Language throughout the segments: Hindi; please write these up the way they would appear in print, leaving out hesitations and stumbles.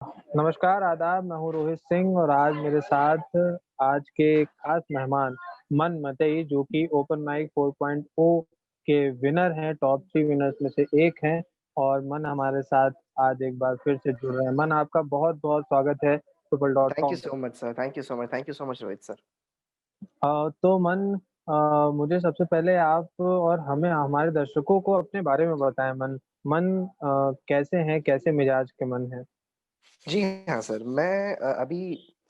नमस्कार, आदाब, मैं हूँ रोहित सिंह और आज मेरे साथ आज के खास मेहमान मन मतई जो कि ओपन माइक 4.0 के विनर हैं, टॉप 3 विनर्स में से एक हैं और मन हमारे साथ आज एक बार फिर से जुड़ रहे हैं। मन आपका बहुत-बहुत स्वागत है थैंक यू ट्रिपल.com पे। So much sir, thank you so much, thank you so much Rohit sir. तो मन मुझे सबसे पहले आप और हमें हमारे दर्शकों को अपने बारे में बताएँ मन। मन कैसे हैं? कैसे मिजाज के मन हैं? जी हाँ सर, मैं अभी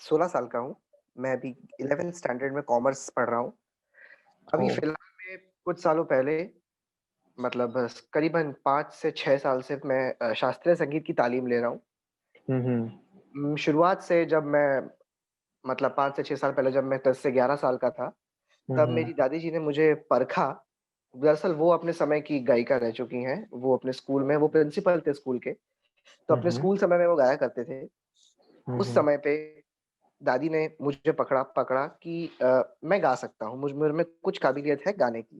16 साल का हूँ। मैं अभी 11th स्टैंडर्ड में कॉमर्स पढ़ रहा हूँ। अभी ओह! फ़िलहाल में कुछ सालों पहले मतलब करीबन 5 से 6 साल से मैं शास्त्रीय संगीत की तालीम ले रहा हूँ। हुँ, हुँ। शुरुआत से जब मैं मतलब 5 से 6 साल पहले जब मैं 10 से 11 साल का था, हुँ, तब मेरी हुँ। दादी जी ने मुझे परखा। दरअसल वो अपने समय की गायिका रह चुकी हैं। वो अपने स्कूल में वो प्रिंसिपल थे स्कूल के, तो हुँ, अपने हुँ। स्कूल समय में वो गाया करते थे। हुँ, उस हुँ। समय पे दादी ने मुझे पकड़ा पकड़ा कि मैं गा सकता हूँ, मुझ में कुछ काबिलियत है गाने की।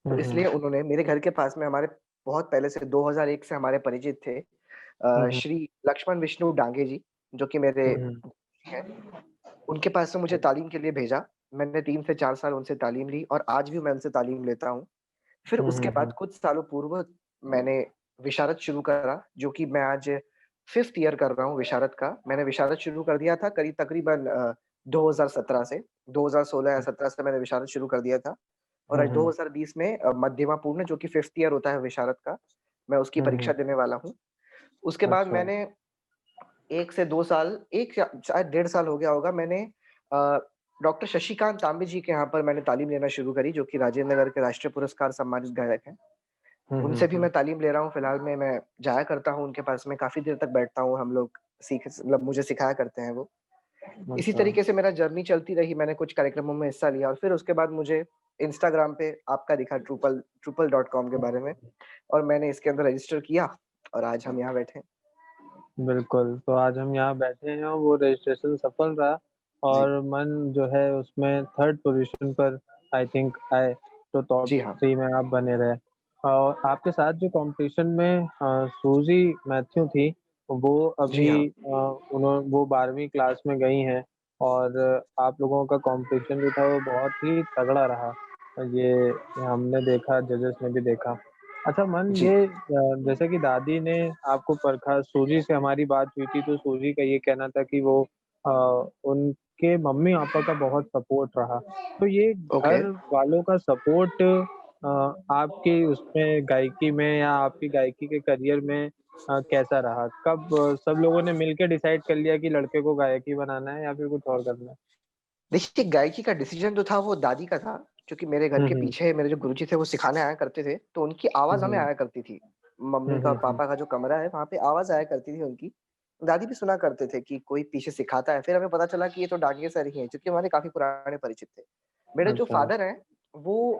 तो हुँ, इसलिए हुँ। उन्होंने मेरे घर के पास में हमारे बहुत पहले से 2001 से हमारे परिचित थे हुँ, हुँ। श्री लक्ष्मण विष्णु डांगे जी, जो कि मेरे हुँ, हुँ। हैं। उनके पास से मुझे तालीम के लिए भेजा। मैंने 3 से 4 साल उनसे तालीम ली और आज भी मैं उनसे तालीम लेता हूँ। फिर हुँ, उसके हुँ, बाद हुँ। कुछ सालों पूर्व मैंने विशारद शुरू करा, जो कि मैं आज 5th ईयर कर रहा हूँ विशारद का। मैंने विशारद शुरू कर दिया था तकरीबन 2017 से, 2016 या 17 से मैंने विशारद शुरू कर दिया था और हुँ, आज हुँ। 2020 में मध्यमा पूर्ण जो कि 5th ईयर होता है विशारद का, मैं उसकी हुँ, परीक्षा हुँ। देने वाला हूँ। उसके बाद अच्छा। मैंने 1 से 2 साल 1 या शायद डेढ़ साल हो गया होगा मैंने अ, डॉक्टर शशिकांत तांबे जी के यहाँ पर मैंने तालीम लेना शुरू करी, जो कि राजेंद्र नगर के राष्ट्रीय पुरस्कार सम्मानित गायक हैं। हुँ, उनसे हुँ, भी हुँ। मैं तालीम ले रहा हूँ, फिलहाल में मैं जाया करता हूँ उनके पास में, काफ़ी देर तक बैठता हूँ, हम लोग सीख मतलब मुझे सिखाया करते हैं वो। इसी अच्छा। तरीके से मेरा जर्नी चलती रही, मैंने कुछ कार्यक्रमों में हिस्सा लिया और फिर उसके बाद मुझे इंस्टाग्राम पे आपका दिखा ट्रूपल.com के बारे में और मैंने इसके अंदर रजिस्टर किया और आज हम यहाँ बैठे हैं। बिल्कुल, तो आज हम यहाँ बैठे हैं और वो रजिस्ट्रेशन सफल रहा जी। और मन जो है उसमें 3rd पोज़ीशन पर आई थिंक आए, तो टॉप जी हाँ। 3 में आप बने रहे। और आपके साथ जो कॉम्पिटिशन में सूज़ी मैथ्यू थी, वो जी अभी हाँ। वो 12वीं क्लास में गई हैं और आप लोगों का कॉम्पिटिशन जो था वो बहुत ही तगड़ा रहा। ये हमने देखा, जजेस ने भी देखा। अच्छा मन जी। ये जैसे कि दादी ने आपको परखा, सूजी से हमारी बात हुई थी तो सूजी का ये कहना था कि वो अ, उनके मम्मी-पापा का बहुत सपोर्ट रहा। तो ये ओके। घर वालों का सपोर्ट आपकी उसमें गायकी में या आपकी गायकी के करियर में कैसा रहा? कब सब लोगों ने मिलके डिसाइड कर लिया कि लड़के को गायक ही बनाना है या फिर कुछ और करना है? देखिए, गायकी का डिसीज़न जो था वो दादी का था, क्योंकि मेरे घर हुँ, के हुँ। पीछे मेरे जो गुरुजी थे वो सिखाने आया करते थे, तो उनकी हुँ, आवाज़ हमें हुँ। आया करती थी। हुँ, मम्मी का, हुँ, हुँ। पापा का जो कमरा है वहाँ पे आवाज़ आया करती थी उनकी। दादी भी सुना करते थे कि कोई पीछे सिखाता है, फिर हमें पता चला कि ये तो डांगे सर ही हैं, क्योंकि हमारे काफ़ी पुराने परिचित थे। मेरे जो अच्छा। फादर हैं, वो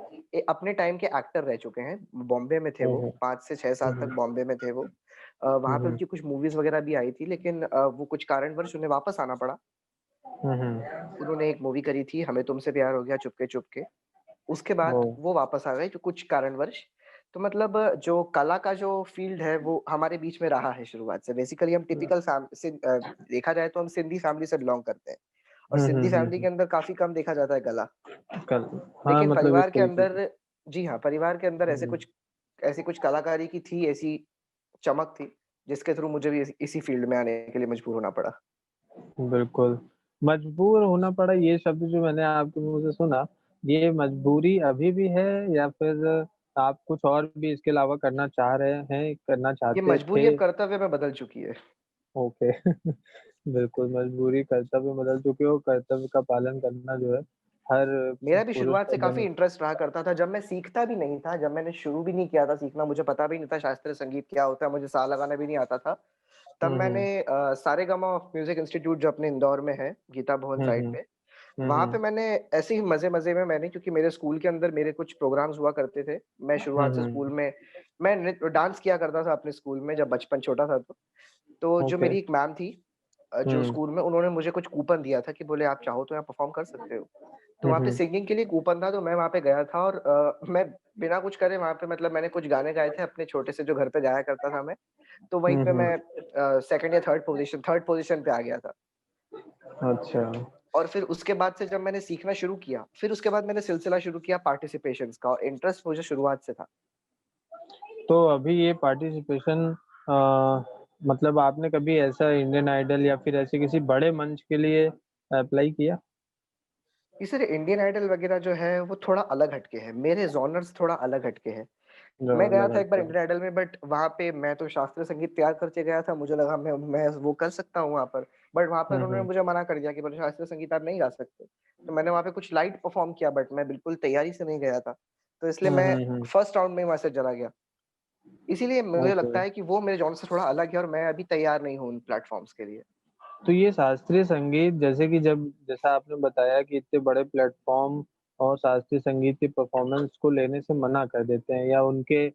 अपने टाइम के एक्टर रह चुके हैं, बॉम्बे में थे हुँ, वो, हुँ। 5 से 6 हुँ, साल तक हुँ। बॉम्बे में थे वो। हुँ, वहाँ पे हुँ। उनकी कुछ मूवीज़ वगैरह भी आई थी, लेकिन वो कुछ कारणवश उन्हें वापस आना पड़ा। हुँ, हुँ। उन्होंने एक मूवी करी थी, हमें तुमसे प्यार हो गया चुपके चुपके। उसके बाद ओह! वो वापस आ गए जो कुछ कारणवश। तो मतलब जो कला का जो फ़ील्ड है वो हमारे बीच में रहा है शुरुआत से। बेसिकली हम टिपिकल देखा जाए तो हम सिंधी फैमिली से बिलॉन्ग करते हैं और हुँ, हुँ, सिंधी हुँ, फैमिली के हुँ। अंदर काफ़ी कम देखा जाता है कला। कल हाँ, लेकिन मतलब इस परिवार के तरीके से। अंदर जी हाँ, परिवार के अंदर हुँ, हुँ। ऐसी कुछ कलाकारी की थी, ऐसी चमक थी, जिसके थ्रू मुझे भी इसी फ़ील्ड में आने के लिए मजबूर होना पड़ा। बिल्कुल, मजबूर होना पड़ा ये शब्द जो मैंने आपके मुँह से सुना, ये मजबूरी अभी भी है या फिर आप कुछ और भी इसके अलावा करना चाह रहे हैं, करना ये चाहते मजबूरी अब थे? कर्तव्य में बदल चुकी है। ओके। बिल्कुल, मजबूरी कर्तव्य में बदल चुकी हो, कर्तव्य का पालन करना जो है हर मेरा भी पुरुष शुरुआत का से काफ़ी बन इंटरेस्ट रहा करता था, जब मैं सीखता भी नहीं था, जब मैंने शुरू भी नहीं किया था सीखना, मुझे पता भी नहीं था शास्त्रीय संगीत क्या होता है, मुझे सा लगाना भी नहीं आता था। तब हुँ, मैंने हुँ। सारेगामा म्यूज़िक इंस्टीट्यूट जो अपने इंदौर में है, गीता भवन हुँ, साइड हुँ। पे, हुँ, वहाँ पे हुँ। मैंने ऐसे ही मज़े-मज़े में मैंने क्योंकि मेरे स्कूल के अंदर मेरे कुछ प्रोग्राम्स हुआ करते थे। मैं हुँ, शुरुआत से स्कूल हुँ। में मैं डांस किया करता था अपने स्कूल में जब बचपन छोटा था तो। तो जो ओके। मेरी एक मैम थी जो हुँ, स्कूल में उन्होंने मुझे कुछ कूपन दिया था कि बोले आप चाहो तो यहाँ परफ़ॉर्म कर सकते हो। तो हुँ, वहाँ पे हुँ, सिंगिंग के लिए कूपन था तो मैं वहाँ पे गया था और मैं बिना कुछ करे वहाँ पे मतलब मैंने कुछ गाने गाए थे अपने छोटे से जो घर पे गाया करता था मैं। तो वहीं हुँ, पे हुँ, मैं 2nd या 3rd पोज़ीशन पे आ गया था। अच्छा। और फिर उसके बाद से जब मैंने सीखना शुरू किया, फिर उसके बाद मैंने सिलसिला शुरू किया पार्टिसिपेशन्स का और इंटरेस्ट मुझे शुरुआत से था। तो अभी ये पार्टिसिपेशन मतलब आपने कभी ऐसा इंडियन आइडल या फिर ऐसे किसी बड़े मंच के लिए अप्लाई किया? ये सर इंडियन आइडल वगैरह जो है वो थोड़ा अलग हटके है। मेरे जॉनर्स थोड़ा अलग हटके हैं। जो मैं गया अलग था एक बार हटके हैं। इंडियन आइडल में बट वहाँ पे मैं तो शास्त्रीय संगीत तैयार करके गया था। मुझे लगा मैं वो कर सकता हूँ वहाँ पर। बट वहाँ पर हुँ, उन्होंने हुँ। मुझे मना कर दिया कि बोले शास्त्रीय संगीत आप नहीं गा सकते। तो मैंने वहाँ पे कुछ लाइट परफ़ॉर्म किया बट मैं बिल्कुल तैयारी से नहीं गया था। तो इसलिए हुँ, मैं हुँ, हुँ। फर्स्ट राउंड में ही वहाँ से चला गया। इसीलिए मुझे ओके। लगता है कि वो मेरे जॉनर से थोड़ा अलग है और मैं अभी तैयार नहीं हूँ उन प्लेटफ़ॉर्म्स के लिए। तो ये शास्त्रीय संगीत जैसे कि जब जैसा आपने बताया कि इतने बड़े प्लेटफ़ॉर्म और शास्त्रीय संगीत की परफ़ॉर्मेंस को लेने से मना कर देते हैं या उनके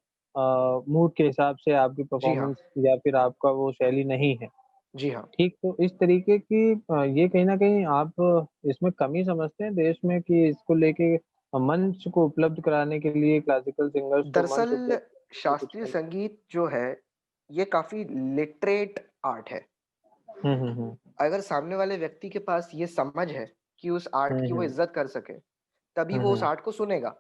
मूड के हिसाब से आपकी जी हाँ। परफ़ॉर्मेंस या फिर आपका वो शैली नहीं है। जी हाँ। ठीक, तो इस तरीके की ये कहीं न कहीं आप इसमें कमी समझते हैं देश में कि इसको लेके मंच को उपलब्ध कराने के लिए क्लासिकल सिंगर्स को मंच उपलब्ध दरअसल कराने के लिए कुछ शास्त्रीय कमी? संगीत जो है, ये काफ़ी लिटरेट आर्ट है। हुँ, हुँ, हुँ। अगर सामने वाले व्यक्ति के पास ये समझ है कि उस आर्ट हुँ, की वो हुँ। इज़्ज़त कर सके, तभी हुँ, वो उस हुँ। आर्ट को सुनेगा।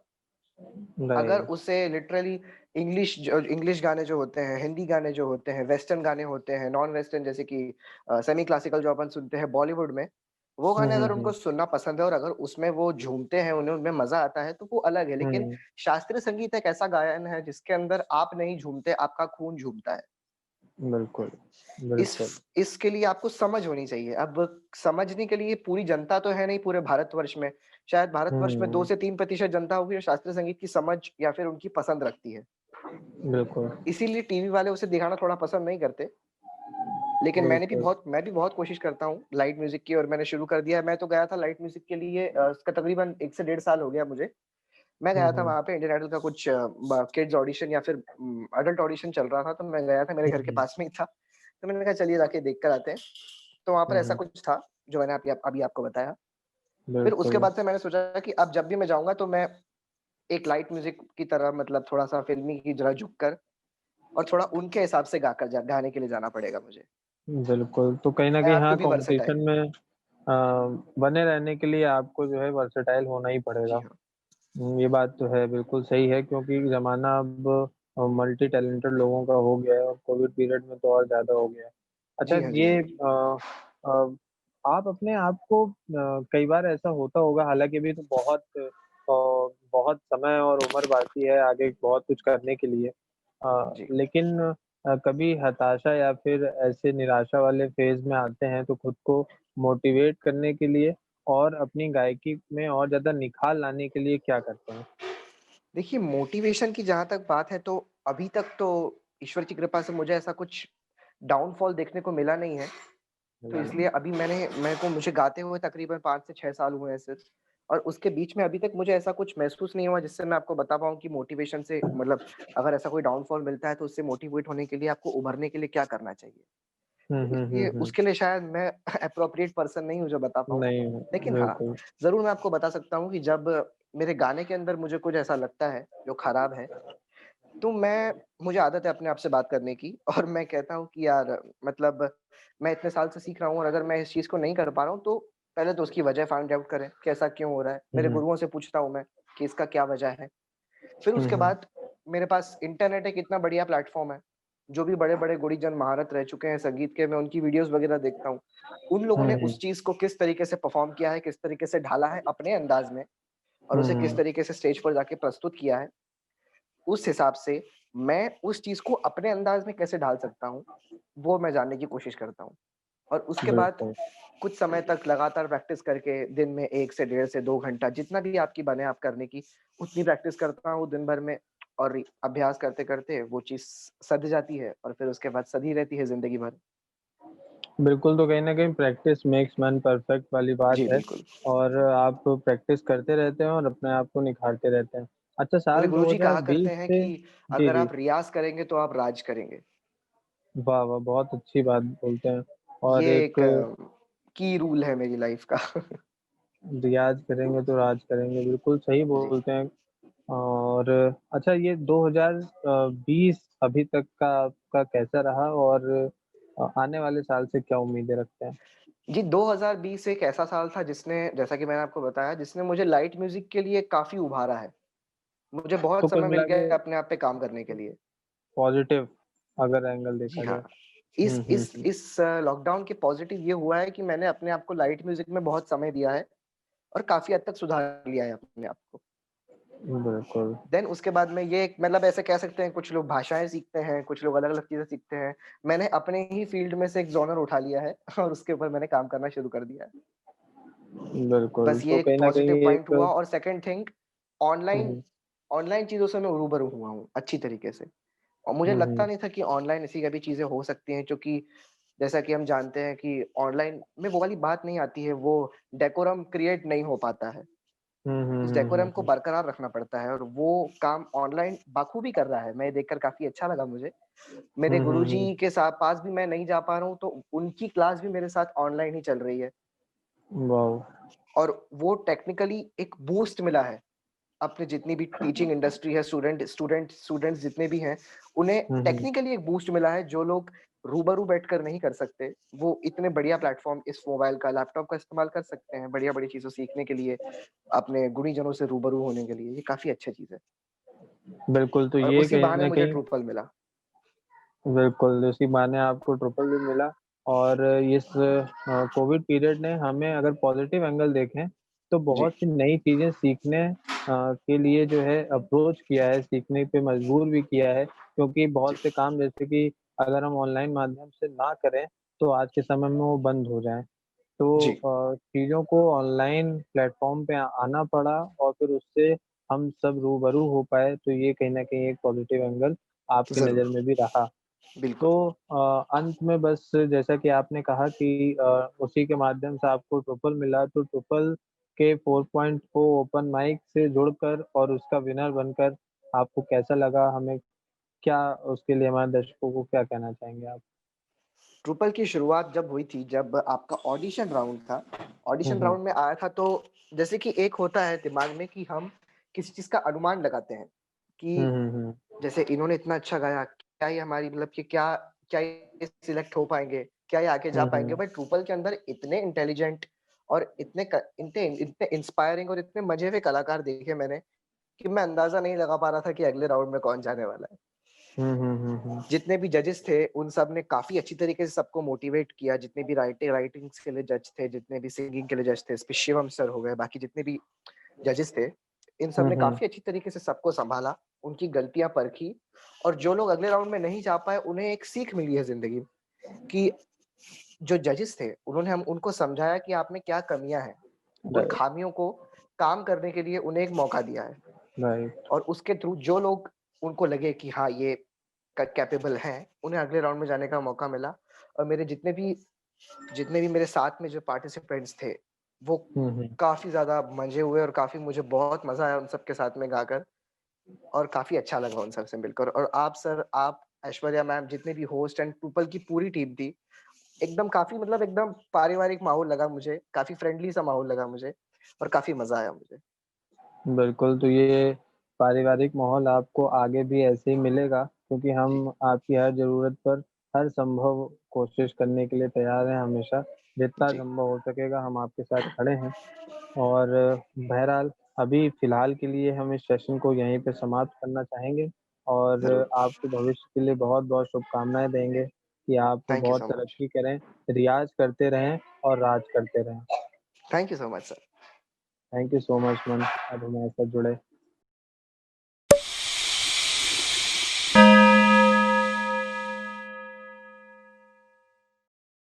अगर नहीं। उसे लिटरली इंग्लिश गाने जो होते हैं, हिंदी गाने जो होते हैं, वेस्टर्न गाने होते हैं, नॉन वेस्टर्न जैसे कि सेमी क्लासिकल जो अपन सुनते हैं बॉलीवुड में, वो हुँ, गाने हुँ, अगर उनको हुँ। सुनना पसंद है और अगर उसमें वो झूमते हैं, उन्हें उनमें मज़ा आता है, तो वो अलग है। लेकिन हुँ, शास्त्रीय संगीत एक ऐसा गायन है जिसके अंदर आप नहीं झूमते, आपका खून झूमता है। बिल्कुल, इस बिल्कुल। इसके लिए आपको समझ होनी चाहिए। अब समझने के लिए पूरी जनता तो है नहीं पूरे भारतवर्ष में। शायद भारतवर्ष में 2 हुँ, से 3% जनता होगी जो शास्त्रीय संगीत की समझ या फिर उनकी पसंद रखती है। बिल्कुल, इसीलिए टीवी वाले उसे दिखाना थोड़ा पसंद नहीं करते। लेकिन बिल्कुल। मैं भी बहुत कोशिश करता हूँ लाइट म्यूज़िक की और मैंने शुरू कर दिया है। मैं तो गया था लाइट म्यूज़िक के लिए इसका तकरीबन 1 से डेढ़ साल हो गया मुझे। मैं हुँ, गया था हुँ। वहाँ पे इंडियन आइडल का कुछ ब किड्स ऑडिशन या फिर एडल्ट ऑडिशन चल रहा था, तो मैं गया था, मेरे हुँ, घर के हुँ। पास में ही था। तो मैंने कहा चलिए जाके देख कर आते हैं। तो वहाँ पर हुँ, ऐसा हुँ। कुछ था, जो मैंने अभी आपको बताया। फिर उसके बिल्कुल, बाद से मैंने सोचा कि अब जब भी मैं जाऊँगा तो मैं एक लाइट म्यूज़िक की तरह मतलब थोड़ा-सा फ़िल्मी की तरह झुक कर और थोड़ा उनके हिसाब से गाने के लिए जाना पड़ेगा मुझे। बिल्कुल। तो कहीं न आई कहीं हैव टू हाँ, बी कॉम्पिटिशन वर्सेटाइल। में बने रहने के लिए आपको जो है वर्सेटाइल होना ही पड़ेगा। जी हाँ। ये बात तो है, बिल्कुल सही है क्योंकि ज़माना अब मल्टी टैलेंटेड लोगों का हो गया है और कोविड पीरियड में तो और ज़्यादा हो गया है। अच्छा जी हाँ, जी ये हाँ। अ, आप अपने आप को कई बार ऐसा होता होगा हालाँकि अभी तो बहुत समय और उम्र बाकी है आगे बहुत कुछ करने के लिए। जी। लेकिन कभी हताशा या फिर ऐसे निराशा वाले फ़ेज़ में आते हैं तो खुद को मोटिवेट करने के लिए और अपनी गायकी में और ज़्यादा निखार लाने के लिए क्या करते हैं? देखिए मोटिवेशन की जहाँ तक बात है तो अभी तक तो ईश्वर की कृपा से मुझे ऐसा कुछ डाउनफॉल देखने को मिला नहीं है। तो मिला इसलिए नहीं। अभी मुझे गाते हुए तकरीबन 5 से 6 साल हुए हैं सिर्फ़ और उसके बीच में अभी तक मुझे ऐसा कुछ महसूस नहीं हुआ जिससे मैं आपको बता पाऊँ कि मोटिवेशन से मतलब अगर ऐसा कोई डाउनफॉल मिलता है तो उससे मोटिवेट होने के लिए आपको उभरने के लिए क्या करना चाहिए? हुँ, तो हुँ, इसलिए हुँ, हुँ। उसके लिए शायद मैं एप्रोप्रिएट पर्सन नहीं हूँ जो बता पाऊँ। नहीं, लेकिन हाँ, बिल्कुल। ज़रूर मैं आपको बता सकता हूँ कि जब मेरे गाने के अंदर मुझे कुछ ऐसा लगता है जो खराब है, तो मुझे आदत है अपने आप से बात करने की और मैं कहता हूँ कि यार मतलब मैं इतने साल से सीख रहा हूँ और अगर मैं इस चीज़ को नहीं कर पा रहा हूँ, तो पहले तो उसकी वजह फाइंड आउट करें कि ऐसा क्यों हो रहा है? हुँ, मेरे हुँ। गुरुओं से पूछता हूँ मैं कि इसका क्या वजह है? फिर हुँ, उसके हुँ। बाद मेरे पास इंटरनेट एक इतना बढ़िया प्लेटफ़ॉर्म है, जो भी बड़े-बड़े गुणीजन महारत रह चुके हैं संगीत के, मैं उनकी वीडियोज़ वग़ैरह देखता हूँ। उन लोगों हुँ, ने हुँ। उस चीज़ को किस तरीके से परफ़ॉर्म किया है, किस तरीके से ढाला है अपने अंदाज़ में और हुँ, उसे किस हुँ। तरीके से स्टेज पर जाके प्रस्तुत किया है, उस हिसाब से मैं उस चीज़ को अपने अंदाज़ में कैसे ढाल सकता हूँ, वो मैं जानने की कोशिश करता हूँ। और उसके बाद बिल्कुल। कुछ समय तक लगातार प्रैक्टिस करके दिन में 1 से डेढ़ से 2 घंटा जितना भी आपकी बने आप करने की, उतनी प्रैक्टिस करता हूँ दिन भर में और अभ्यास करते-करते वो चीज़ सध जाती है और फिर उसके बाद सधी रहती है ज़िंदगी भर। बिल्कुल, तो कहीं न कहीं प्रैक्टिस मेक्स मैन परफेक्ट वाली बात जी, है बिल्कुल। और आप प्रैक्टिस करते रहते हैं और अपने आप को निखारते रहते हैं। अच्छा मेरे साल गुरुजी कहा करते 2020 हैं से कि जी, अगर जी। आप रियाज़ करेंगे तो आप राज करेंगे। वाह, वाह! बहुत अच्छी बात बोलते हैं। और ये एक एक की रूल है मेरी लाइफ का। रियाज़ करेंगे तो राज करेंगे, बिल्कुल सही जी। बोलते हैं। और अच्छा, ये 2020 अभी तक का आपका कैसा रहा और आने वाले साल से क्या उम्मीदें रखते हैं? जी, 2020 एक ऐसा साल था जिसने, जैसा कि मैंने आपको बताया, जिसने मुझे लाइट म्यूज़िक के लिए काफ़ी उभारा है। मुझे तो बहुत कुल समय मिल मिला के गया अपने आप पे काम करने के लिए। पॉज़िटिव अगर एंगल जी देखा हाँ। जाए। हुँ, हुँ, हुँ। इस लॉकडाउन के पॉज़िटिव ये हुआ है कि मैंने अपने आप को लाइट म्यूज़िक में बहुत समय दिया है और काफ़ी हद तक सुधार लिया है अपने आप को। बिल्कुल। देन उसके बाद में ये एक, मतलब ऐसे कह सकते हैं, कुछ लोग भाषाएँ सीखते हैं, कुछ लोग अलग-अलग चीज़ें सीखते हैं। मैंने अपने ही फ़ील्ड में से एक जॉनर उठा लिया है और उसके ऊपर मैंने काम करना शुरू कर दिया है। बिल्कुल, बस ये तो एक कहीं न पॉज़िटिव कहीं पॉइंट एक हुआ। और सेकंड थिंग, हुँ, ऑनलाइन हुँ। ऑनलाइन चीज़ों से मैं रूबरू हुआ हूँ अच्छी तरीके से। और मुझे हुँ, लगता हुँ। नहीं था कि ऑनलाइन ऐसी कभी चीज़ें हो सकती हैं, क्योंकि जैसा कि हम जानते हैं कि ऑनलाइन में वो वाली बात नहीं आती है, वो डेकोरम क्रिएट नहीं हो पाता है। हुँ, हुँ, उस हुँ, हुँ, डेकोरम को हुँ। बरकरार रखना पड़ता है और वो काम ऑनलाइन बाखूबी कर रहा है। मैं ये देखकर काफ़ी अच्छा लगा मुझे। मेरे हुँ, हुँ, हुँ। गुरुजी के पास भी मैं नहीं जा पा रहा हूँ, तो उनकी क्लास भी मेरे साथ ऑनलाइन ही चल रही है। वाओ! और वो टेक्निकली एक बूस्ट मिला है। अपने जितनी भी टीचिंग इंडस्ट्री है, स्टूडेंट्स जितने भी हैं, उन्हें हुँ, हुँ। टेक्निकली एक बूस्ट मिला है, जो लोग रूबरू बैठकर नहीं कर सकते। वो इतने बढ़िया प्लेटफ़ॉर्म इस मोबाइल का, लैपटॉप का इस्तेमाल कर सकते हैं, बढ़िया-बढ़िया चीज़ें सीखने के लिए, अपने गुणीजनों से रूबरू होने के लिए। ये काफ़ी अच्छी चीज़ है। बिल्कुल, तो और ये उसी कहीं बहाने न मुझे कहीं ड्रूपल मिला। बिल्कुल, इसी बहाने आपको ट्रिपल भी मिला और इस कोविड पीरियड ने हमें अगर पॉज़िटिव एंगल देखें, तो जी, बहुत सी नई चीज़ें सीखने के लिए जो है अप्रोच किया है, सीखने पे मजबूर भी किया है, क्योंकि जी, बहुत से काम जैसे कि अगर हम ऑनलाइन माध्यम से ना करें, तो आज के समय में वो बंद हो जाएँ। तो जी, चीज़ों को ऑनलाइन प्लेटफ़ॉर्म पे आना पड़ा और फिर उससे हम सब रूबरू हो पाए, तो ये कहीं न कहीं एक पॉज़िटिव एंगल आपकी नज़र ज़रूर, में भी रहा। तो बिल्कुल। अंत में बस जैसा कि आपने कहा कि उसी के माध्यम से आपको ट्रुपल मिला, तो ट्रुपल के 4.0 ओपन माइक से जुड़कर और उसका विनर बनकर आपको कैसा लगा? हमें क्या उसके लिए हमारे दर्शकों को क्या कहना चाहेंगे आप? ड्रूपल की शुरुआत जब हुई थी, जब आपका ऑडिशन राउंड था, हुँ, ऑडिशन हुँ। राउंड में आया था, तो जैसे कि एक होता है दिमाग में कि हम किसी चीज़ का अनुमान लगाते हैं, हुँ, कि हुँ, हुँ। जैसे इन्होंने इतना अच्छा गाया, क्या ये हमारी, मतलब कि क्या ये सिलेक्ट हो पाएँगे? क्या ये आगे जा हुँ, पाएँगे? हुँ। बट ड्रूपल के अंदर इतने इंटेलिजेंट और इतने इतने इंस्पायरिंग और इतने मज़े हुए कलाकार देखे मैंने, कि मैं अंदाज़ा नहीं लगा पा रहा था कि अगले राउंड में कौन जाने वाला है। हुँ, हुँ, हुँ, हुँ। जितने भी जजेस थे, उन सब ने काफ़ी अच्छी तरीके से सबको मोटिवेट किया, जितने भी राइटिंग्स के लिए जज थे, जितने भी सिंगिंग के लिए जज थे, शिवम सर हो गए, बाकी जितने भी जजेस थे, इन सब हुँ, ने हुँ। काफ़ी अच्छी तरीके से सबको सँभाला, उनकी गलतियाँ परखी, और जो लोग अगले राउंड में नहीं जा पाए, उन्हें एक सीख मिली है ज़िंदगी में, कि जो जजेस थे, उन्होंने हम उनको समझाया कि आप में क्या कमियाँ हैं। उन राइट, खामियों को काम करने के लिए उन्हें एक मौका दिया है, राइट। और उसके थ्रू जो लोग, उनको लगे कि हाँ, ये कैपेबल हैं, उन्हें अगले राउंड में जाने का मौका मिला। और मेरे जितने भी मेरे साथ में जो पार्टिसिपेंट्स थे, वो हुँ, हुँ। काफ़ी ज़्यादा मंजे हुए, और काफ़ी मुझे बहुत मज़ा आया उन सबके साथ में गाकर, और काफ़ी अच्छा लगा उन सबसे मिलकर। और आप सर, आप, ऐश्वर्या मैम, जितने भी होस्ट एंड पीपल की पूरी टीम थी, एकदम काफ़ी, मतलब एकदम पारिवारिक माहौल लगा मुझे, काफ़ी फ्रेंडली सा माहौल लगा मुझे, और काफ़ी मज़ा आया मुझे। बिल्कुल, तो ये पारिवारिक माहौल आपको आगे भी ऐसे ही मिलेगा क्योंकि जी, हम आपकी हर ज़रूरत पर हर संभव कोशिश करने के लिए तैयार हैं हमेशा। जितना जी। संभव हो सकेगा हम आपके साथ खड़े हैं और बहरहाल अभी फ़िलहाल के लिए हम इस सेशन को यहीं पे समाप्त करना चाहेंगे और ज़रूर। आपको भविष्य के लिए बहुत-बहुत शुभकामनाएँ देंगे कि आप थैंक यू बहुत सो मच। तरक्की करें, रियाज़ करते रहें और राज करते रहें। Thank you so much sir. Thank you so much ma'am, आप हमारे साथ जुड़े।